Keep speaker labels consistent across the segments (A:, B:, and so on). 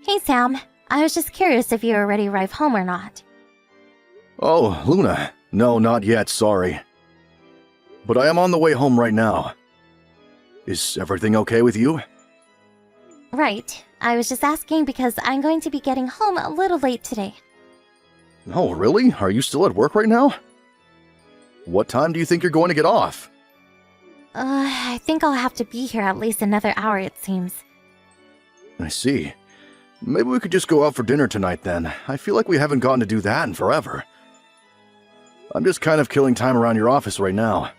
A: Hey Sam, I was just curious if you were ready to arrive home or not.
B: Oh, Luna. No, not yet, sorry. But I am on the way home right now. Is everything okay with you?
A: Right, I was just asking because I'm going to be getting home a little late today.
B: Oh, really? Are you still at work right now? What time do you think you're going to get off?
A: I think I'll have to be here at least another hour, it seems.
B: I see. Maybe we could just go out for dinner tonight then. I feel like we haven't gotten to do that in forever. I'm just kind of killing time around your office right now.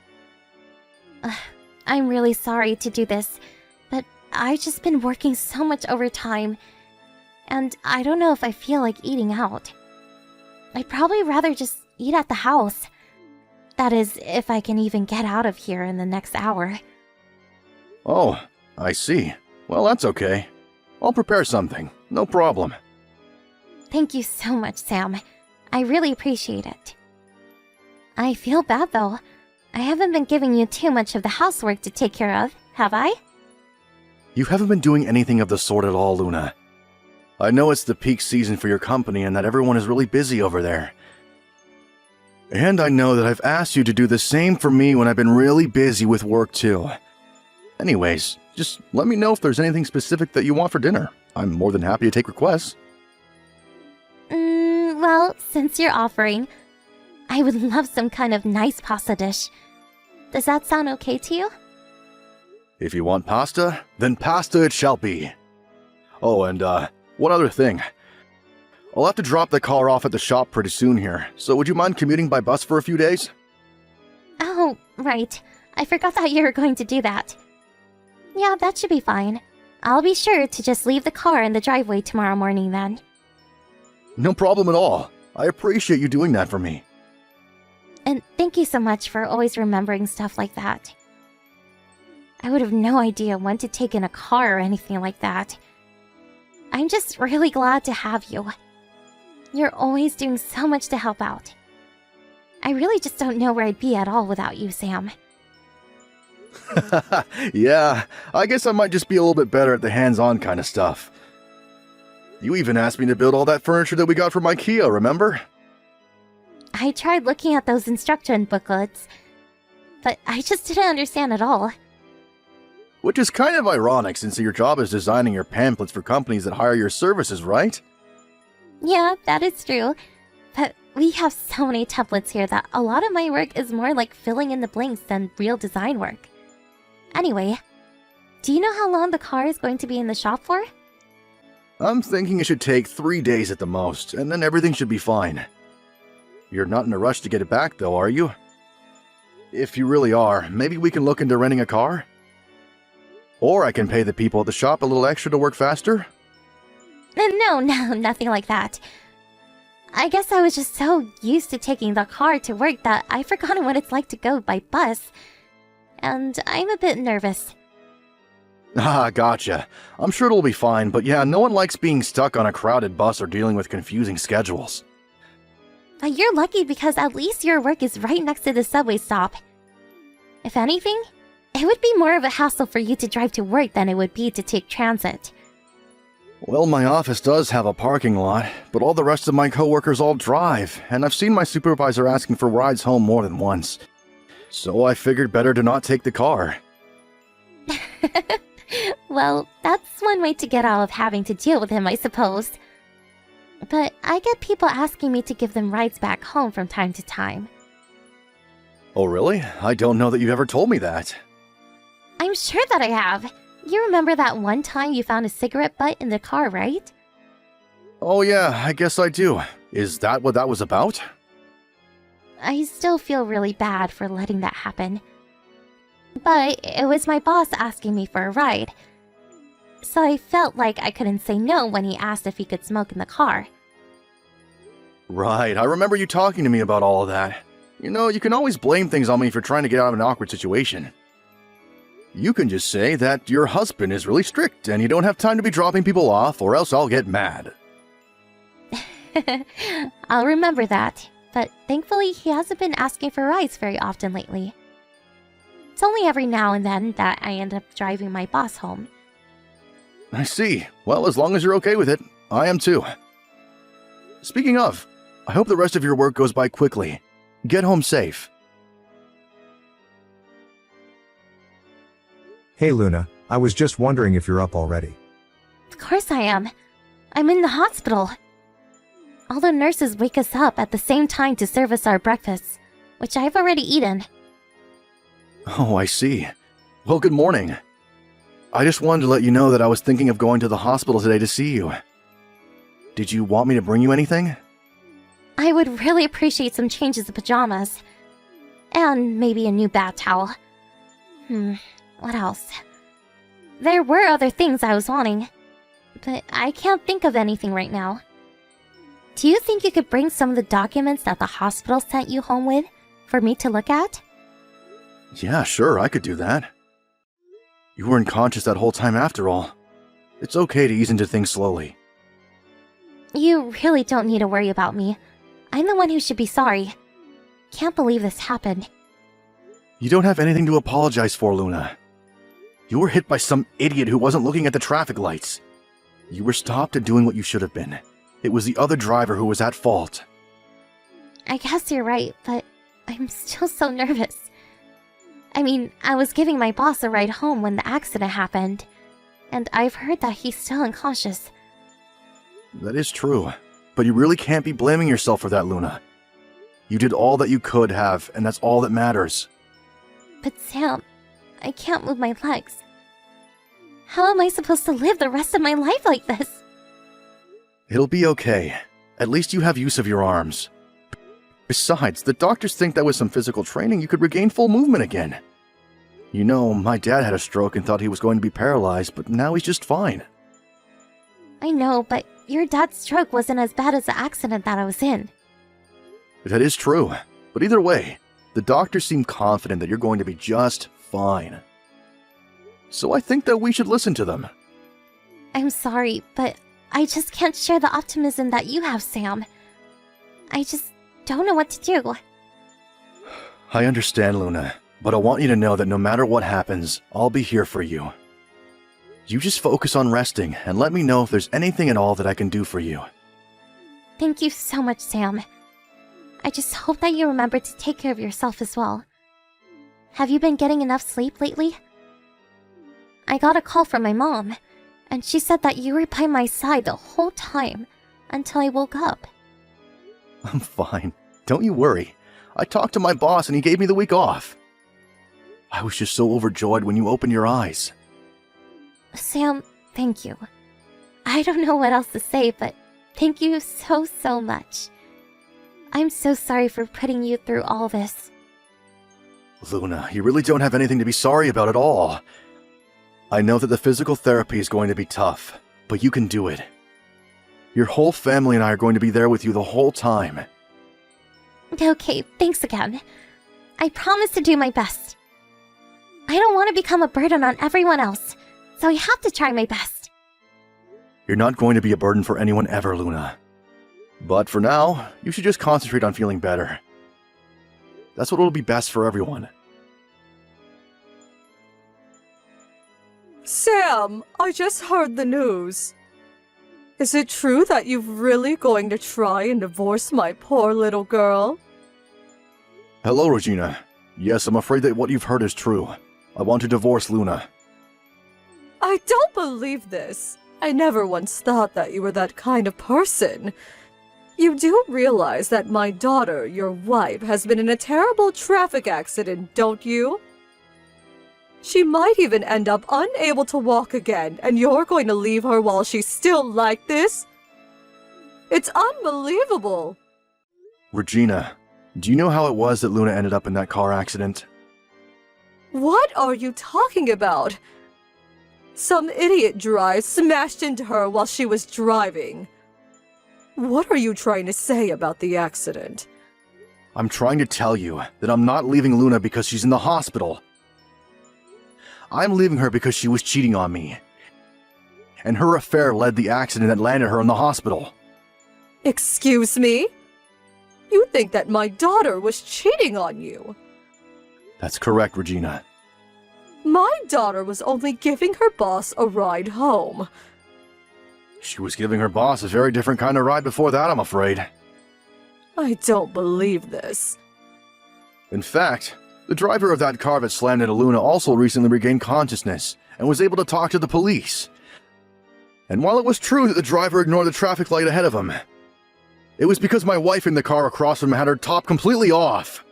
A: I'm really sorry to do this, but I've just been working so much overtime, and I don't know if I feel like eating out. I'd probably rather just eat at the house. That is, if I can even get out of here in the next hour.
B: Oh, I see. Well, that's okay. I'll prepare something. No problem.
A: Thank you so much, Sam. I really appreciate it. I feel bad, though. I haven't been giving you too much of the housework to take care of, have I?
B: You haven't been doing anything of the sort at all, Luna. I know it's the peak season for your company and that everyone is really busy over there. And I know that I've asked you to do the same for me when I've been really busy with work too. Anyways, just let me know if there's anything specific that you want for dinner. I'm more than happy to take requests.
A: Well, since you're offering, I would love some kind of nice pasta dish. Does that sound okay to you?
B: If you want pasta, then pasta it shall be. Oh, and one other thing. I'll have to drop the car off at the shop pretty soon here, so would you mind commuting by bus for a few days?
A: Oh, right. I forgot that you were going to do that. Yeah, that should be fine. I'll be sure to just leave the car in the driveway tomorrow morning then.
B: No problem at all. I appreciate you doing that for me.
A: And thank you so much for always remembering stuff like that. I would have no idea when to take in a car or anything like that. I'm just really glad to have you. You're always doing so much to help out. I really just don't know where I'd be at all without you, Sam.
B: Yeah, I guess I might just be a little bit better at the hands-on kind of stuff. You even asked me to build all that furniture that we got from IKEA, remember?
A: I tried looking at those instruction booklets, but I just didn't understand at all.
B: Which is kind of ironic since your job is designing your pamphlets for companies that hire your services, right?
A: Yeah, that is true. But we have so many templates here that a lot of my work is more like filling in the blanks than real design work. Anyway, do you know how long the car is going to be in the shop for?
B: I'm thinking it should take 3 days at the most, and then everything should be fine. You're not in a rush to get it back though, are you? If you really are, maybe we can look into renting a car? Or I can pay the people at the shop a little extra to work faster?
A: No, nothing like that. I guess I was just so used to taking the car to work that I've forgotten what it's like to go by bus. And I'm a bit nervous.
B: Ah, gotcha. I'm sure it'll be fine, but yeah, no one likes being stuck on a crowded bus or dealing with confusing schedules.
A: You're lucky because at least your work is right next to the subway stop. If anything, it would be more of a hassle for you to drive to work than it would be to take transit.
B: Well, my office does have a parking lot, but all the rest of my coworkers all drive, and I've seen my supervisor asking for rides home more than once. So I figured better to not take the car.
A: Well, that's one way to get out of having to deal with him, I suppose. But I get people asking me to give them rides back home from time to time.
B: Oh, really? I don't know that you've ever told me that.
A: I'm sure that I have. You remember that one time you found a cigarette butt in the car, right?
B: Oh yeah, I guess I do. Is that what that was about?
A: I still feel really bad for letting that happen. But it was my boss asking me for a ride. So I felt like I couldn't say no when he asked if he could smoke in the car.
B: Right, I remember you talking to me about all of that. You know, you can always blame things on me for trying to get out of an awkward situation. You can just say that your husband is really strict and you don't have time to be dropping people off or else I'll get mad.
A: I'll remember that, but thankfully he hasn't been asking for rides very often lately. It's only every now and then that I end up driving my boss home.
B: I see. Well, as long as you're okay with it, I am too. Speaking of, I hope the rest of your work goes by quickly. Get home safe.
C: Hey Luna, I was just wondering if you're up already.
A: Of course I am. I'm in the hospital. All the nurses wake us up at the same time to serve us our breakfasts, which I've already eaten.
B: Oh, I see. Well, good morning. I just wanted to let you know that I was thinking of going to the hospital today to see you. Did you want me to bring you anything?
A: I would really appreciate some changes of pajamas. And maybe a new bath towel. What else? There were other things I was wanting, but I can't think of anything right now. Do you think you could bring some of the documents that the hospital sent you home with for me to look at?
B: Yeah, sure, I could do that. You were unconscious that whole time after all. It's okay to ease into things slowly.
A: You really don't need to worry about me. I'm the one who should be sorry. Can't believe this happened.
B: You don't have anything to apologize for, Luna. You were hit by some idiot who wasn't looking at the traffic lights. You were stopped and doing what you should have been. It was the other driver who was at fault.
A: I guess you're right, but I'm still so nervous. I mean, I was giving my boss a ride home when the accident happened, and I've heard that he's still unconscious.
B: That is true, but you really can't be blaming yourself for that, Luna. You did all that you could have, and that's all that matters.
A: But Sam, I can't move my legs. How am I supposed to live the rest of my life like this?
B: It'll be okay. At least you have use of your arms. Besides, the doctors think that with some physical training you could regain full movement again. You know, my dad had a stroke and thought he was going to be paralyzed, but now he's just fine.
A: I know, but your dad's stroke wasn't as bad as the accident that I was in.
B: That is true, but either way, the doctors seem confident that you're going to be just fine. So I think that we should listen to them.
A: I'm sorry, but I just can't share the optimism that you have, Sam. I just don't know what to do.
B: I understand, Luna, but I want you to know that no matter what happens, I'll be here for you. You just focus on resting and let me know if there's anything at all that I can do for you.
A: Thank you so much, Sam. I just hope that you remember to take care of yourself as well. Have you been getting enough sleep lately? I got a call from my mom, and she said that you were by my side the whole time until I woke up.
B: I'm fine. Don't you worry. I talked to my boss and he gave me the week off. I was just so overjoyed when you opened your eyes.
A: Sam, thank you. I don't know what else to say, but thank you so much. I'm so sorry for putting you through all this.
B: Luna, you really don't have anything to be sorry about at all. I know that the physical therapy is going to be tough, but you can do it. Your whole family and I are going to be there with you the whole time.
A: Okay, thanks again. I promise to do my best. I don't want to become a burden on everyone else, so I have to try my best.
B: You're not going to be a burden for anyone ever, Luna. But for now, you should just concentrate on feeling better. That's what will be best for everyone.
D: Sam, I just heard the news. Is it true that you're really going to try and divorce my poor little girl?
B: Hello, Regina. Yes, I'm afraid that what you've heard is true. I want to divorce Luna.
D: I don't believe this. I never once thought that you were that kind of person. You do realize that my daughter, your wife, has been in a terrible traffic accident, don't you? She might even end up unable to walk again, and you're going to leave her while she's still like this? It's unbelievable!
B: Regina, do you know how it was that Luna ended up in that car accident?
D: What are you talking about? Some idiot driver smashed into her while she was driving. What are you trying to say about the accident?
B: I'm trying to tell you that I'm not leaving Luna because she's in the hospital. I'm leaving her because she was cheating on me. And her affair led the accident that landed her in the hospital.
D: Excuse me? You think that my daughter was cheating on you?
B: That's correct, Regina.
D: My daughter was only giving her boss a ride home.
B: She was giving her boss a very different kind of ride before that, I'm afraid.
D: I don't believe this.
B: In fact, the driver of that car that slammed into Luna also recently regained consciousness and was able to talk to the police. And while it was true that the driver ignored the traffic light ahead of him, it was because my wife in the car across from him had her top completely off.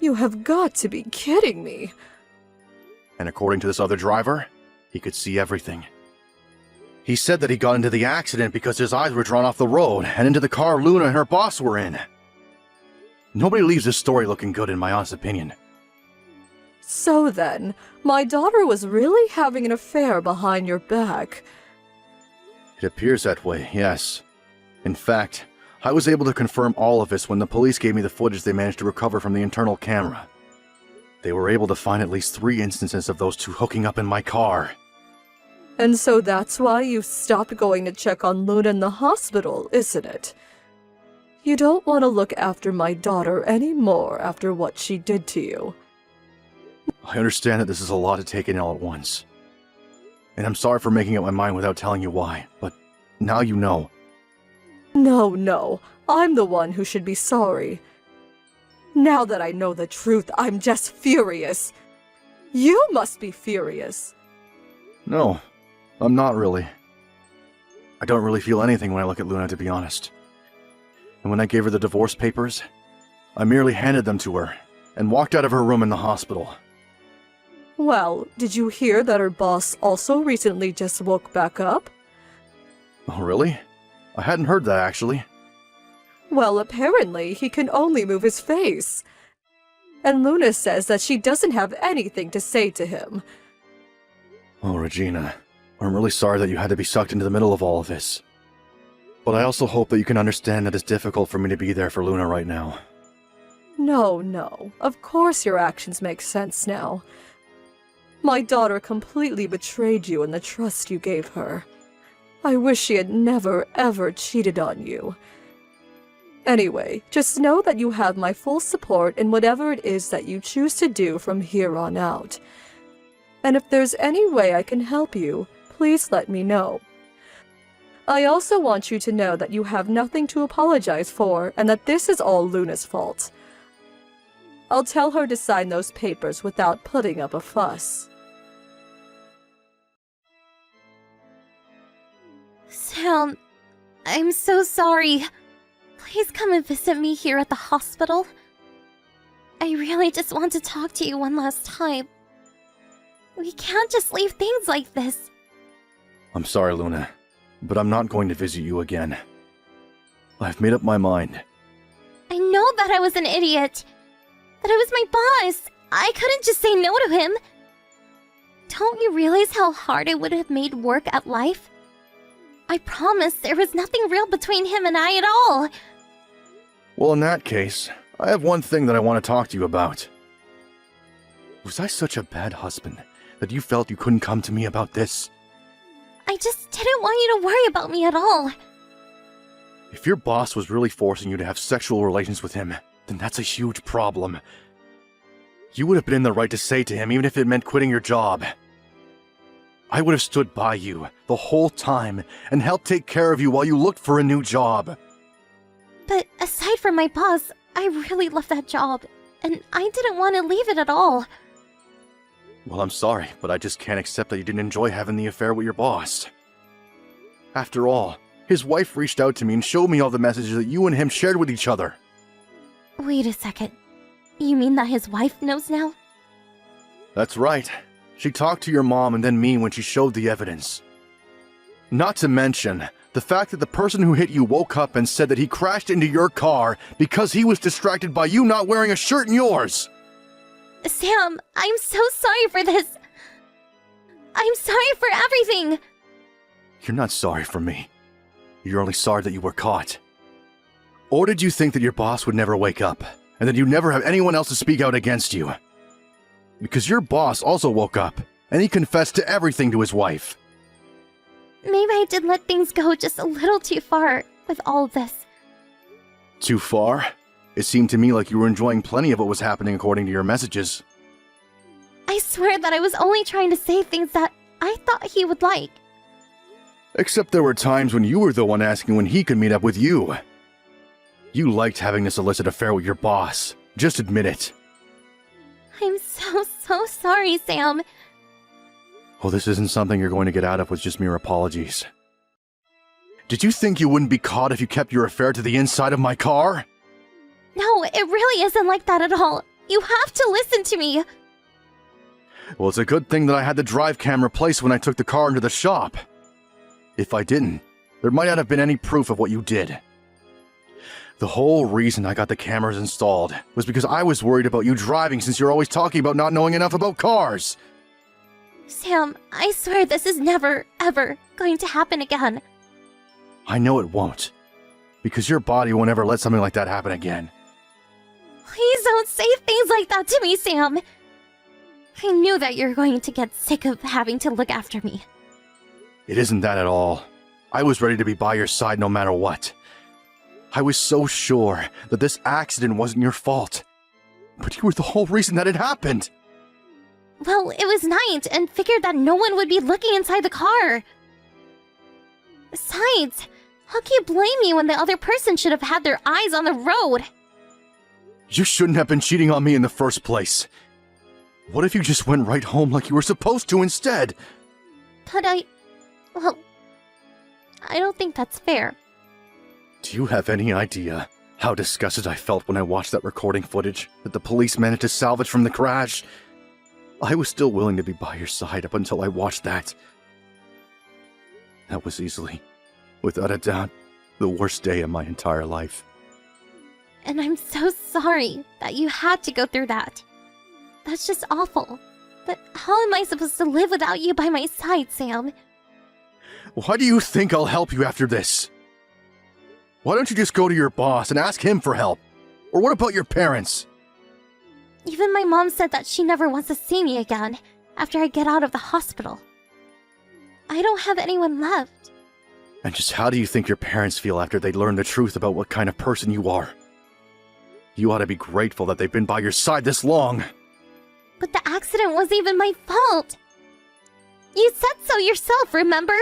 D: You have got to be kidding me.
B: And according to this other driver, he could see everything. He said that he got into the accident because his eyes were drawn off the road and into the car Luna and her boss were in. Nobody leaves this story looking good, in my honest opinion.
D: So then, my daughter was really having an affair behind your back.
B: It appears that way, yes. In fact, I was able to confirm all of this when the police gave me the footage they managed to recover from the internal camera. They were able to find at least 3 instances of those two hooking up in my car.
D: And so that's why you stopped going to check on Luna in the hospital, isn't it? You don't want to look after my daughter anymore after what she did to you.
B: I understand that this is a lot to take in all at once. And I'm sorry for making up my mind without telling you why, but now you know.
D: No, I'm the one who should be sorry. Now that I know the truth, I'm just furious. You must be furious.
B: No, I'm not really. I don't really feel anything when I look at Luna, to be honest. And when I gave her the divorce papers, I merely handed them to her and walked out of her room in the hospital.
D: Well, did you hear that her boss also recently just woke back up?
B: Oh, really? I hadn't heard that, actually.
D: Well, apparently he can only move his face. And Luna says that she doesn't have anything to say to him.
B: Oh, Regina, I'm really sorry that you had to be sucked into the middle of all of this. But I also hope that you can understand that it's difficult for me to be there for Luna right now.
D: No. Of course your actions make sense now. My daughter completely betrayed you and the trust you gave her. I wish she had never, ever cheated on you. Anyway, just know that you have my full support in whatever it is that you choose to do from here on out. And if there's any way I can help you, please let me know. I also want you to know that you have nothing to apologize for and that this is all Luna's fault. I'll tell her to sign those papers without putting up a fuss.
A: Sam, I'm so sorry. Please come and visit me here at the hospital. I really just want to talk to you one last time. We can't just leave things like this.
B: I'm sorry, Luna, but I'm not going to visit you again. I've made up my mind.
A: I know that I was an idiot. That I was my boss. I couldn't just say no to him. Don't you realize how hard it would have made work at life? I promise there was nothing real between him and I at all.
B: Well, in that case, I have one thing that I want to talk to you about. Was I such a bad husband that you felt you couldn't come to me about this?
A: I just didn't want you to worry about me at all.
B: If your boss was really forcing you to have sexual relations with him, then that's a huge problem. You would have been in the right to say to him, even if it meant quitting your job. I would have stood by you the whole time and helped take care of you while you looked for a new job.
A: But aside from my boss, I really love that job, and I didn't want to leave it at all.
B: Well, I'm sorry, but I just can't accept that you didn't enjoy having the affair with your boss. After all, his wife reached out to me and showed me all the messages that you and him shared with each other.
A: Wait a second. You mean that his wife knows now?
B: That's right. She talked to your mom and then me when she showed the evidence. Not to mention, the fact that the person who hit you woke up and said that he crashed into your car because he was distracted by you not wearing a shirt in yours.
A: Sam, I'm so sorry for this. I'm sorry for everything.
B: You're not sorry for me. You're only sorry that you were caught. Or did you think that your boss would never wake up, and that you'd never have anyone else to speak out against you? Because your boss also woke up, and he confessed to everything to his wife.
A: Maybe I did let things go just a little too far with all of this.
B: Too far? It seemed to me like you were enjoying plenty of what was happening according to your messages.
A: I swear that I was only trying to say things that I thought he would like.
B: Except there were times when you were the one asking when he could meet up with you. You liked having this illicit affair with your boss. Just admit it.
A: I'm so sorry, Sam.
B: Oh, this isn't something you're going to get out of with just mere apologies. Did you think you wouldn't be caught if you kept your affair to the inside of my car?
A: No, it really isn't like that at all. You have to listen to me.
B: Well, it's a good thing that I had the drive cam replaced when I took the car into the shop. If I didn't, there might not have been any proof of what you did. The whole reason I got the cameras installed was because I was worried about you driving since you're always talking about not knowing enough about cars.
A: Sam, I swear this is never, ever going to happen again.
B: I know it won't. Because your body won't ever let something like that happen again.
A: Please don't say things like that to me, Sam. I knew that you're going to get sick of having to look after me.
B: It isn't that at all. I was ready to be by your side no matter what. I was so sure that this accident wasn't your fault. But you were the whole reason that it happened.
A: Well, it was night and figured that no one would be looking inside the car. Besides, how can you blame me when the other person should have had their eyes on the road?
B: You shouldn't have been cheating on me in the first place. What if you just went right home like you were supposed to instead?
A: But well, I don't think that's fair.
B: Do you have any idea how disgusted I felt when I watched that recording footage that the police managed to salvage from the crash? I was still willing to be by your side up until I watched that. That was easily, without a doubt, the worst day of my entire life.
A: And I'm so sorry that you had to go through that. That's just awful. But how am I supposed to live without you by my side, Sam?
B: Why do you think I'll help you after this? Why don't you just go to your boss and ask him for help? Or what about your parents?
A: Even my mom said that she never wants to see me again after I get out of the hospital. I don't have anyone left.
B: And just how do you think your parents feel after they learn the truth about what kind of person you are? You ought to be grateful that they've been by your side this long.
A: But the accident wasn't even my fault. You said so yourself, remember?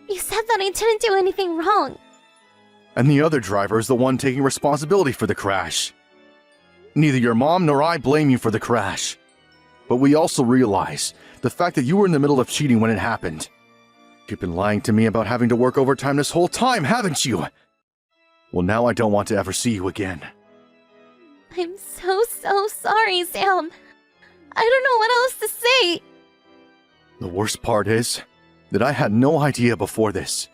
A: You said that I didn't do anything wrong.
B: And the other driver is the one taking responsibility for the crash. Neither your mom nor I blame you for the crash. But we also realize the fact that you were in the middle of cheating when it happened. You've been lying to me about having to work overtime this whole time, haven't you? Well, now I don't want to ever see you again.
A: I'm so sorry, Sam. I don't know what else to say.
B: The worst part is that I had no idea before this.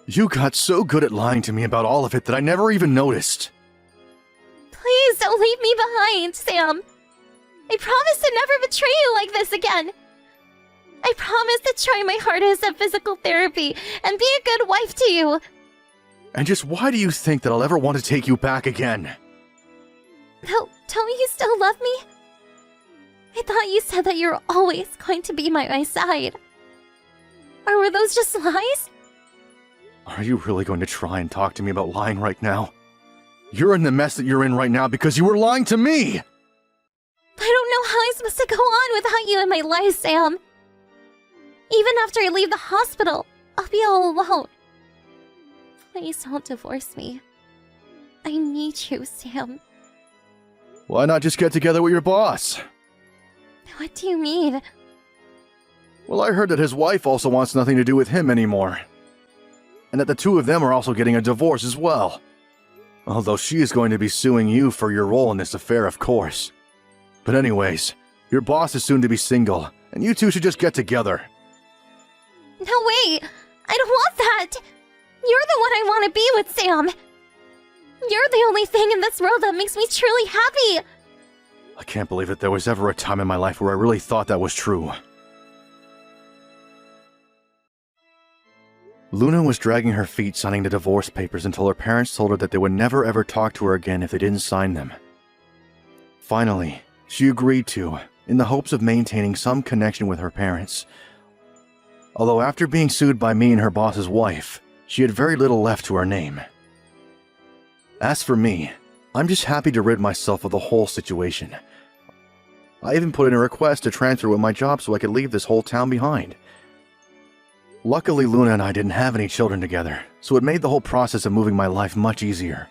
B: You got so good at lying to me about all of it that I never even noticed.
A: Please don't leave me behind, Sam. I promise to never betray you like this again. I promise to try my hardest at physical therapy and be a good wife to you.
B: And just why do you think that I'll ever want to take you back again?
A: Don't you still love me? I thought you said that you were always going to be by my side. Or were those just lies?
B: Are you really going to try and talk to me about lying right now? You're in the mess that you're in right now because you were lying to me!
A: I don't know how I'm supposed to go on without you in my life, Sam. Even after I leave the hospital, I'll be all alone. Please don't divorce me. I need you, Sam.
B: Why not just get together with your boss?
A: What do you mean?
B: Well, I heard that his wife also wants nothing to do with him anymore. And that the two of them are also getting a divorce as well. Although she is going to be suing you for your role in this affair, of course. But anyways, your boss is soon to be single, and you two should just get together.
A: No way! I don't want that! You're the one I want to be with, Sam! You're the only thing in this world that makes me truly happy!
B: I can't believe that there was ever a time in my life where I really thought that was true. Luna was dragging her feet signing the divorce papers until her parents told her that they would never ever talk to her again if they didn't sign them. Finally, she agreed to, in the hopes of maintaining some connection with her parents. Although after being sued by me and her boss's wife, she had very little left to her name. As for me, I'm just happy to rid myself of the whole situation. I even put in a request to transfer with my job so I could leave this whole town behind. Luckily, Luna and I didn't have any children together, so it made the whole process of moving my life much easier.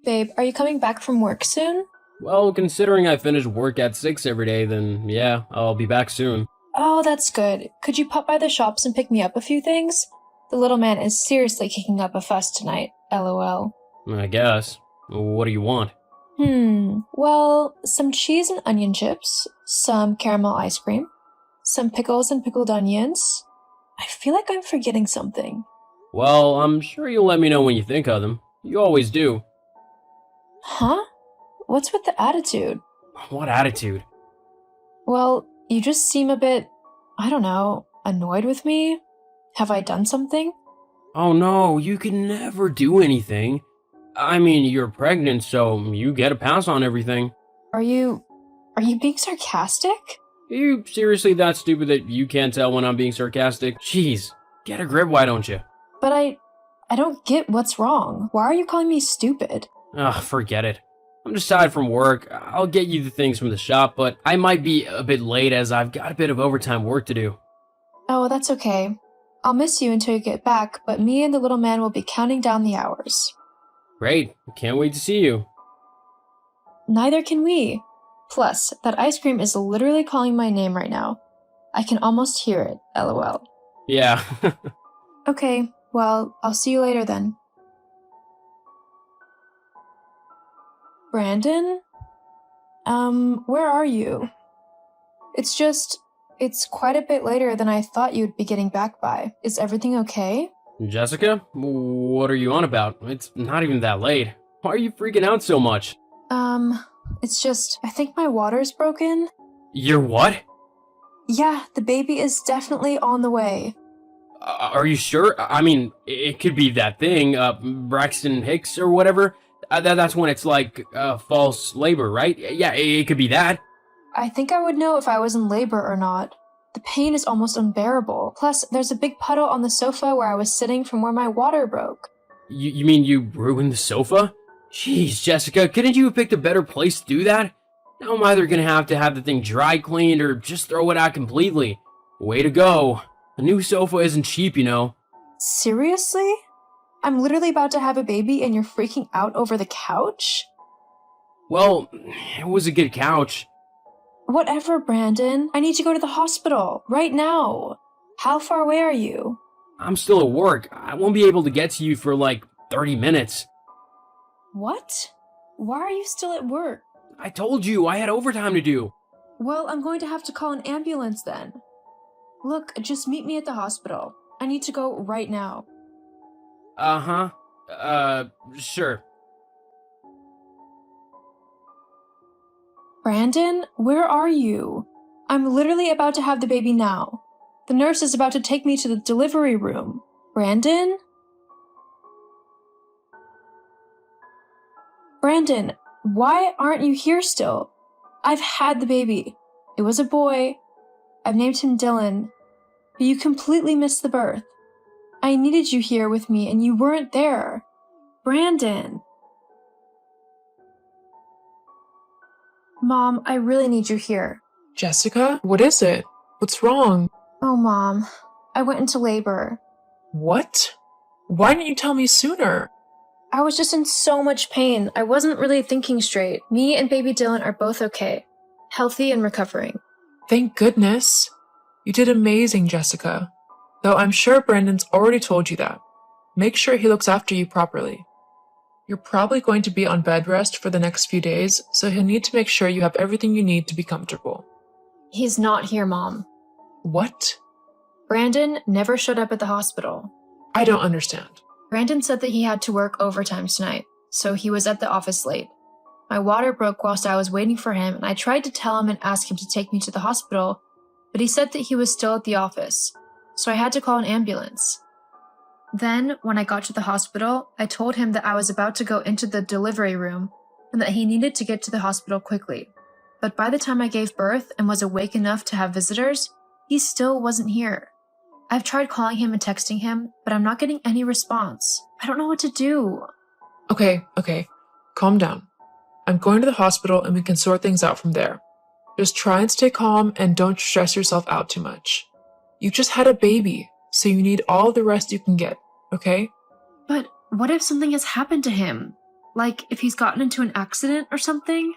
E: Babe, are you coming back from work soon?
F: Well, considering I finish work at 6 every day, then yeah, I'll be back soon.
E: Oh, that's good. Could you pop by the shops and pick me up a few things? The little man is seriously kicking up a fuss tonight, lol.
F: I guess. What do you want?
E: Well, some cheese and onion chips, some caramel ice cream, some pickles and pickled onions. I feel like I'm forgetting something.
F: Well, I'm sure you'll let me know when you think of them. You always do.
E: Huh? What's with the attitude?
F: What attitude?
E: Well, you just seem a bit, I don't know, annoyed with me? Have I done something?
F: Oh no, you can never do anything. I mean, you're pregnant, so you get a pass on everything.
E: Are you being sarcastic?
F: Are you seriously that stupid that you can't tell when I'm being sarcastic? Jeez, get a grip, why don't you?
E: But I don't get what's wrong. Why are you calling me stupid?
F: Ugh, forget it. I'm just tired from work. I'll get you the things from the shop, but I might be a bit late as I've got a bit of overtime work to do.
E: Oh, that's okay. I'll miss you until you get back, but me and the little man will be counting down the hours.
F: Great, can't wait to see you.
E: Neither can we. Plus, that ice cream is literally calling my name right now. I can almost hear it, lol.
F: Yeah.
E: Okay, well, I'll see you later then. Brandon? Where are you? It's quite a bit later than I thought you'd be getting back by. Is everything okay?
F: Jessica? What are you on about? It's not even that late. Why are you freaking out so much?
E: It's just, I think my water's broken.
F: Your what?
E: Yeah, the baby is definitely on the way.
F: Are you sure? I mean, it could be that thing, Braxton Hicks or whatever. That's when it's like, false labor, right? Yeah, it could be that.
E: I think I would know if I was in labor or not. The pain is almost unbearable. Plus, there's a big puddle on the sofa where I was sitting from where my water broke.
F: You mean you ruined the sofa? Jeez, Jessica, couldn't you have picked a better place to do that? Now I'm either gonna have to have the thing dry cleaned or just throw it out completely. Way to go. A new sofa isn't cheap, you know.
E: Seriously? I'm literally about to have a baby and you're freaking out over the couch?
F: Well, it was a good couch.
E: Whatever, Brandon. I need to go to the hospital right now. How far away are you?
F: I'm still at work. I won't be able to get to you for like 30 minutes.
E: What? Why are you still at work?
F: I told you I had overtime to do.
E: Well, I'm going to have to call an ambulance then. Look, just meet me at the hospital. I need to go right now.
F: Sure.
E: Brandon, where are you? I'm literally about to have the baby now. The nurse is about to take me to the delivery room. Brandon? Brandon, why aren't you here still? I've had the baby. It was a boy. I've named him Dylan. But you completely missed the birth. I needed you here with me and you weren't there. Brandon. Mom, I really need you here.
G: Jessica, what is it? What's wrong?
E: Oh, Mom. I went into labor.
G: What? Why didn't you tell me sooner?
E: I was just in so much pain. I wasn't really thinking straight. Me and baby Dylan are both okay. Healthy and recovering.
G: Thank goodness. You did amazing, Jessica. Though I'm sure Brandon's already told you that. Make sure he looks after you properly. You're probably going to be on bed rest for the next few days, so he'll need to make sure you have everything you need to be comfortable.
E: He's not here, Mom.
G: What?
E: Brandon never showed up at the hospital.
G: I don't understand.
E: Brandon said that he had to work overtime tonight, so he was at the office late. My water broke whilst I was waiting for him, and I tried to tell him and ask him to take me to the hospital, but he said that he was still at the office, so I had to call an ambulance. Then, when I got to the hospital, I told him that I was about to go into the delivery room and that he needed to get to the hospital quickly. But by the time I gave birth and was awake enough to have visitors, he still wasn't here. I've tried calling him and texting him, but I'm not getting any response. I don't know what to do.
G: Okay. Calm down. I'm going to the hospital and we can sort things out from there. Just try and stay calm and don't stress yourself out too much. You just had a baby, so you need all the rest you can get, okay?
E: But what if something has happened to him? Like if he's gotten into an accident or something?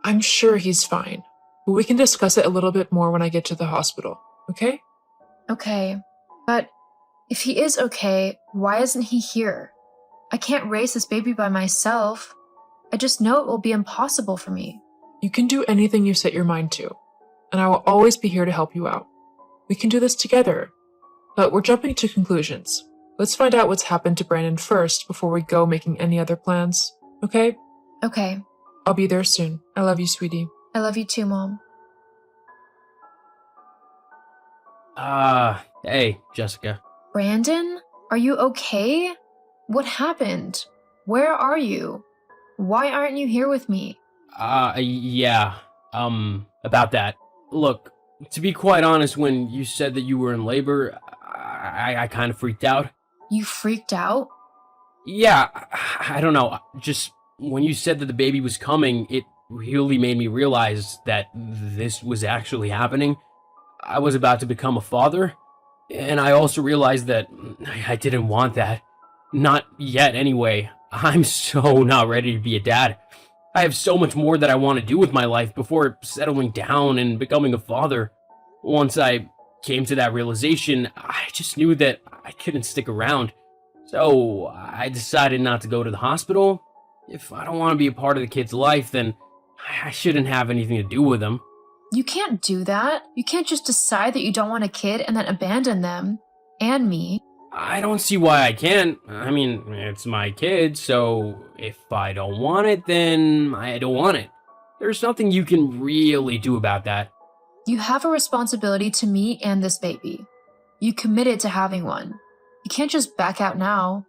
G: I'm sure he's fine, but we can discuss it a little bit more when I get to the hospital, okay?
E: Okay, but if he is okay, why isn't he here? I can't raise this baby by myself. I just know it will be impossible for me.
G: You can do anything you set your mind to, and I will always be here to help you out. We can do this together, but we're jumping to conclusions. Let's find out what's happened to Brandon first before we go making any other plans, okay?
E: Okay,
G: I'll be there soon. I love you, sweetie.
E: I love you too, Mom.
F: Hey, Jessica.
E: Brandon, are you okay? What happened? Where are you? Why aren't you here with me?
F: Yeah, about that. Look, to be quite honest, when you said that you were in labor, I kind of freaked out.
E: You freaked out?
F: Yeah, I don't know. Just when you said that the baby was coming, it really made me realize that this was actually happening. I was about to become a father, and I also realized that I didn't want that. Not yet, anyway. I'm so not ready to be a dad. I have so much more that I want to do with my life before settling down and becoming a father. Once I came to that realization, I just knew that I couldn't stick around. So I decided not to go to the hospital. If I don't want to be a part of the kid's life, then I shouldn't have anything to do with them.
E: You can't do that. You can't just decide that you don't want a kid and then abandon them. And me.
F: I don't see why I can't. I mean, it's my kid, so if I don't want it, then I don't want it. There's nothing you can really do about that.
E: You have a responsibility to me and this baby. You committed to having one. You can't just back out now.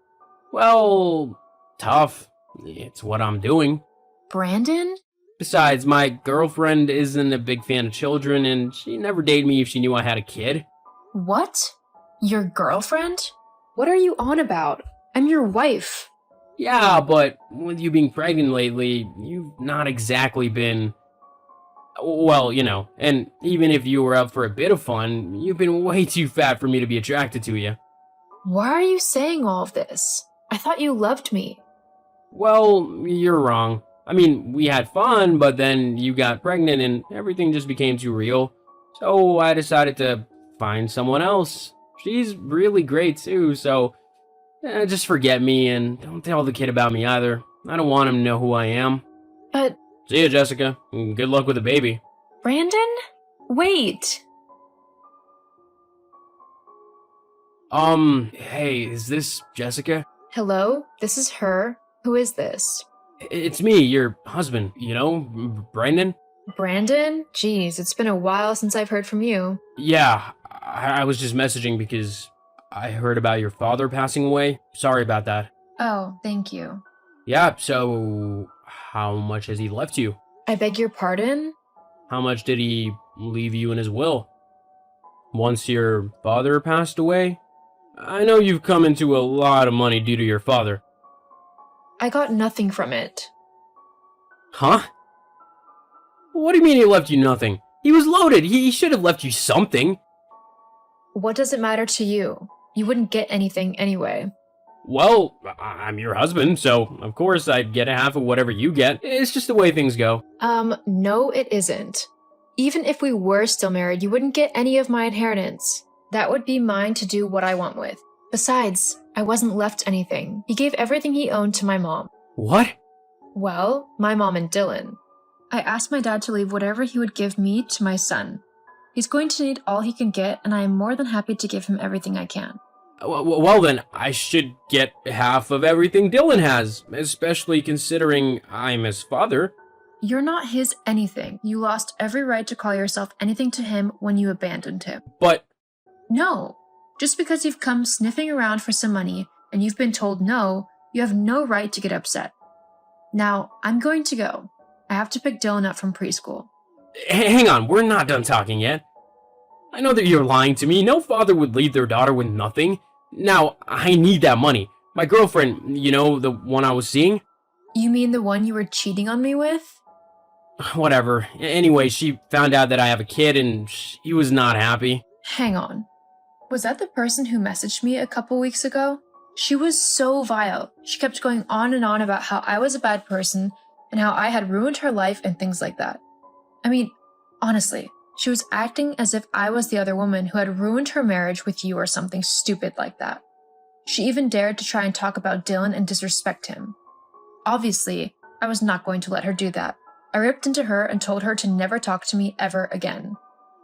F: Well, tough. It's what I'm doing.
E: Brandon?
F: Besides, my girlfriend isn't a big fan of children, and she never dated me if she knew I had a kid.
E: What? Your girlfriend? What are you on about? I'm your wife.
F: Yeah, but with you being pregnant lately, you've not exactly been... Well, you know, and even if you were up for a bit of fun, you've been way too fat for me to be attracted to you.
E: Why are you saying all of this? I thought you loved me.
F: Well, you're wrong. I mean, we had fun, but then you got pregnant and everything just became too real. So I decided to find someone else. She's really great too, so just forget me and don't tell the kid about me either. I don't want him to know who I am.
E: But...
F: See ya, Jessica. Good luck with the baby.
E: Brandon? Wait.
F: Hey, is this Jessica?
E: Hello? This is her. Who is this?
F: It's me, your husband, you know, Brandon?
E: Brandon? Jeez, it's been a while since I've heard from you.
F: Yeah, I was just messaging because I heard about your father passing away. Sorry about that.
E: Oh, thank you.
F: Yeah, so how much has he left you?
E: I beg your pardon?
F: How much did he leave you in his will? Once your father passed away? I know you've come into a lot of money due to your father.
E: I got nothing from it.
F: Huh? What do you mean he left you nothing? He was loaded. He should have left you something.
E: What does it matter to you? You wouldn't get anything anyway.
F: Well, I'm your husband, so of course I'd get a half of whatever you get. It's just the way things go.
E: No it isn't. Even if we were still married, you wouldn't get any of my inheritance. That would be mine to do what I want with. Besides, I wasn't left anything. He gave everything he owned to my mom.
F: What?
E: Well, my mom and Dylan. I asked my dad to leave whatever he would give me to my son. He's going to need all he can get, and I am more than happy to give him everything I can.
F: Well then, I should get half of everything Dylan has, especially considering I'm his father.
E: You're not his anything. You lost every right to call yourself anything to him when you abandoned him.
F: But...
E: No. Just because you've come sniffing around for some money and you've been told no, you have no right to get upset. Now, I'm going to go. I have to pick Dylan up from preschool.
F: Hang on, we're not done talking yet. I know that you're lying to me. No father would leave their daughter with nothing. Now, I need that money. My girlfriend, you know, the one I was seeing,
E: You mean the one you were cheating on me with?
F: Whatever. Anyway, she found out that I have a kid and she was not happy.
E: Hang on. Was that the person who messaged me a couple weeks ago? She was so vile. She kept going on and on about how I was a bad person and how I had ruined her life and things like that. I mean, honestly, she was acting as if I was the other woman who had ruined her marriage with you or something stupid like that. She even dared to try and talk about Dylan and disrespect him. Obviously, I was not going to let her do that. I ripped into her and told her to never talk to me ever again.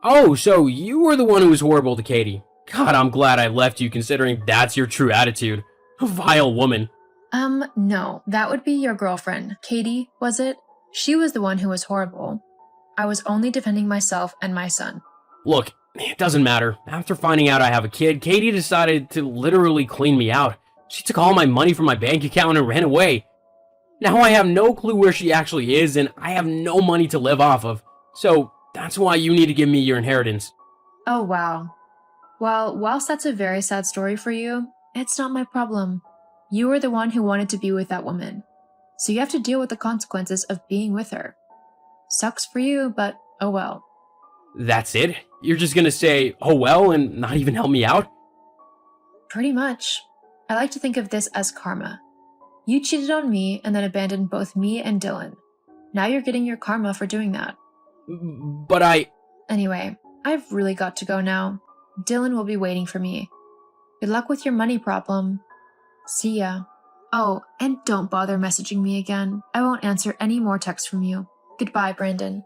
F: Oh, so you were the one who was horrible to Katie. God, I'm glad I left you considering that's your true attitude. A vile woman.
E: No, that would be your girlfriend. Katie, was it? She was the one who was horrible. I was only defending myself and my son.
F: Look, it doesn't matter. After finding out I have a kid, Katie decided to literally clean me out. She took all my money from my bank account and ran away. Now I have no clue where she actually is, and I have no money to live off of. So that's why you need to give me your inheritance.
E: Oh, wow. Well, whilst that's a very sad story for you, it's not my problem. You were the one who wanted to be with that woman. So you have to deal with the consequences of being with her. Sucks for you, but oh well.
F: That's it? You're just gonna say, oh well, and not even help me out?
E: Pretty much. I like to think of this as karma. You cheated on me and then abandoned both me and Dylan. Now you're getting your karma for doing that.
F: But
E: Anyway, I've really got to go now. Dylan will be waiting for me. Good luck with your money problem. See ya. Oh, and don't bother messaging me again. I won't answer any more texts from you. Goodbye, Brandon.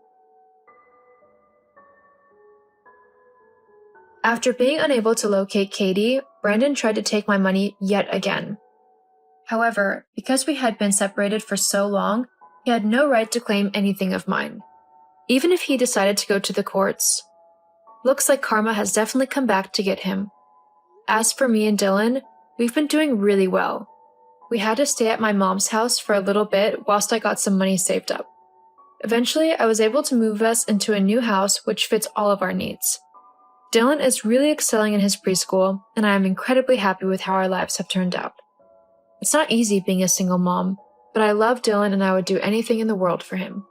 E: After being unable to locate Katie, Brandon tried to take my money yet again. However, because we had been separated for so long, he had no right to claim anything of mine, even if he decided to go to the courts. Looks like karma has definitely come back to get him. As for me and Dylan, we've been doing really well. We had to stay at my mom's house for a little bit whilst I got some money saved up. Eventually, I was able to move us into a new house which fits all of our needs. Dylan is really excelling in his preschool, and I am incredibly happy with how our lives have turned out. It's not easy being a single mom, but I love Dylan and I would do anything in the world for him.